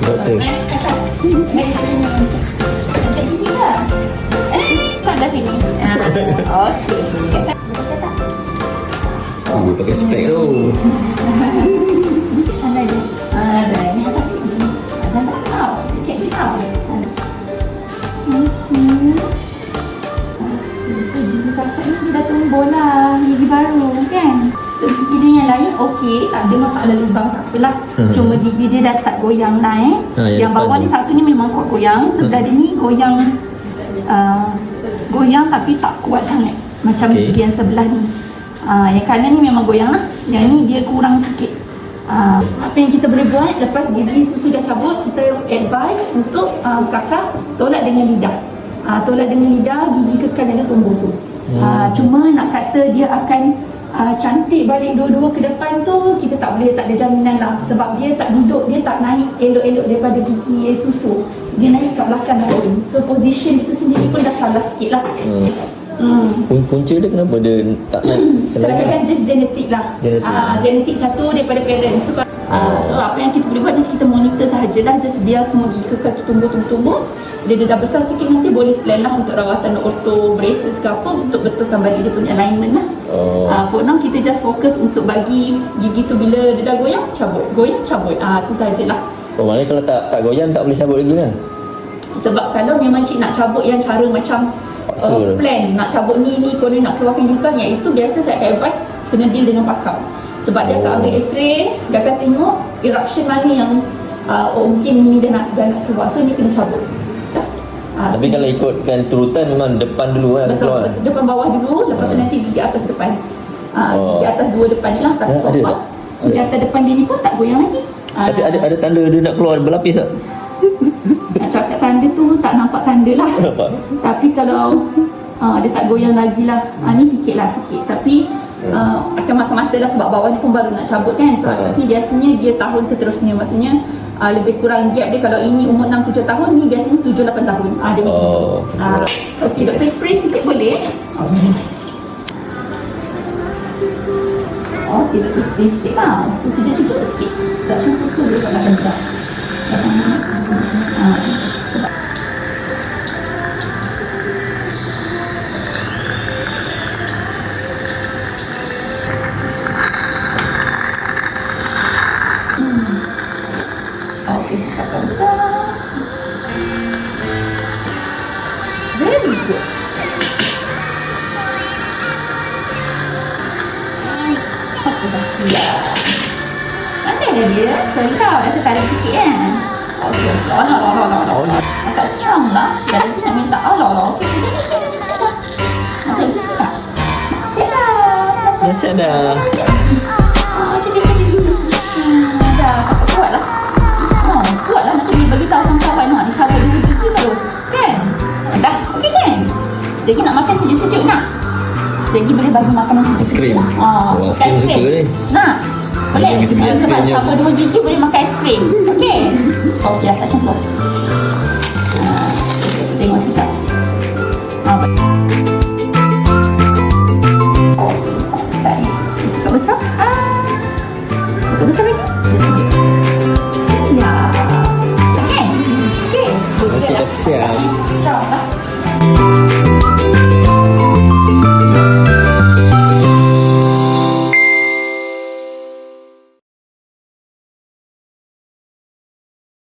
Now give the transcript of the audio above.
Doktor. Angkat gigi lah. Sampai sini. Okey. Oh, dia pakai spek tu. Sana dia. Ada ni atas sini. Ada tak tahu. Cek dia tahu. Gigi kakak ni dia dah tumbuh lah. Gigi baru kan. So gigi dia yang lain okey. Tak ada masalah lubang, tak apalah. Cuma gigi dia dah start goyang lah yang bawah ni satu ni memang kuat goyang. Sebelah dia ni goyang. Goyang tapi tak kuat sangat. Macam gigi yang sebelah ni. Yang kanan ni memang goyang lah. Yang ni dia kurang sikit. Apa yang kita boleh buat lepas gigi susu dah cabut, kita advise untuk kakak tolak dengan lidah. Tolak dengan lidah, gigi kekal yang dah tumbuh tu. Cuma nak kata dia akan cantik balik dua-dua ke depan tu, kita tak boleh, tak ada jaminan lah. Sebab dia tak duduk, dia tak naik elok-elok daripada gigi susu. Dia naik kat belakang daun. So position itu sendiri pun dah salah sikit lah. Punca dia kenapa dia tak naik selain? Kadang-kadang just genetik lah. Genetik satu daripada parents. So apa yang kita boleh buat, just kita monitor sahajalah. Just biar semua gigi kekal tumbuh. Dia dah besar sikit, nanti boleh plan lah untuk rawatan ortho braces ke apa, untuk betulkan balik dia punya alignment lah. For now kita just fokus untuk bagi gigi tu bila dia dah goyang, cabut. Goyang, cabut. Tu sahajalah. Maknanya kalau tak goyang tak boleh cabut lagi kan? Sebab kalau memang cik nak cabut yang cara macam plan nak cabut ni korang nak keluarkan juga, yang itu biasa saya akan advise kena deal dengan pakar. Sebab dia akan ambil x-ray, dia akan tengok eruption mana yang mungkin ni dia nak keluar, so ni kena cabut. Tapi kalau ikutkan turutan memang depan dulu kan? Betul, depan bawah dulu, lepas tu nanti gigi atas depan. Gigi atas dua depan ni lah, tak sofa. Gigi atas depan dia ni pun tak goyang lagi. Tapi ada tanda dia nak keluar berlapis tak? Nak cakap tanda tu tak nampak tanda lah. Tapi kalau dia tak goyang lagi lah, ni sikit lah sikit. Tapi akan makan masa lah, sebab bawah ni pun baru nak cabut kan. So atas ni biasanya dia tahun seterusnya, maksudnya lebih kurang gap dia. Kalau ini umur 6-7 tahun, ni biasanya 7-8 tahun. Dia macam tu. Okey, doktor spray sikit boleh? Okey, doktor spray sikit lah. Sejuk-sejuk sikit. Tak suka dia tak nak bentak. Okey, kakak besar. Very good. Okey dah. Ya. Mana ada dia? Selap, rasa tarik sikit kan? Okey, Allah. Macam sekarang lah. Dah lagi nak minta Allah. Okey, macam itu tak? Macam dah. Dah, kakak kuat lah. Kuat lah, macam ni bagi tahu kawan-kawan. Ni cabut dulu gigi terus. Kan? Dah, okey kan? Jadi nak makan sejuk-sejuk nak? Jadi boleh bagi makanan sejuk-sejuk. Aiskrim. Aiskrim suka ni. Nak? Boleh? Sebab cabut dua gigi boleh makan aiskrim. Okey? Okey lah, tak campur. Kita tengok sekejap. Kakak besar? Kakak besar lagi? Ya. Okey? Okey. Okey, dah siap. Siap lah.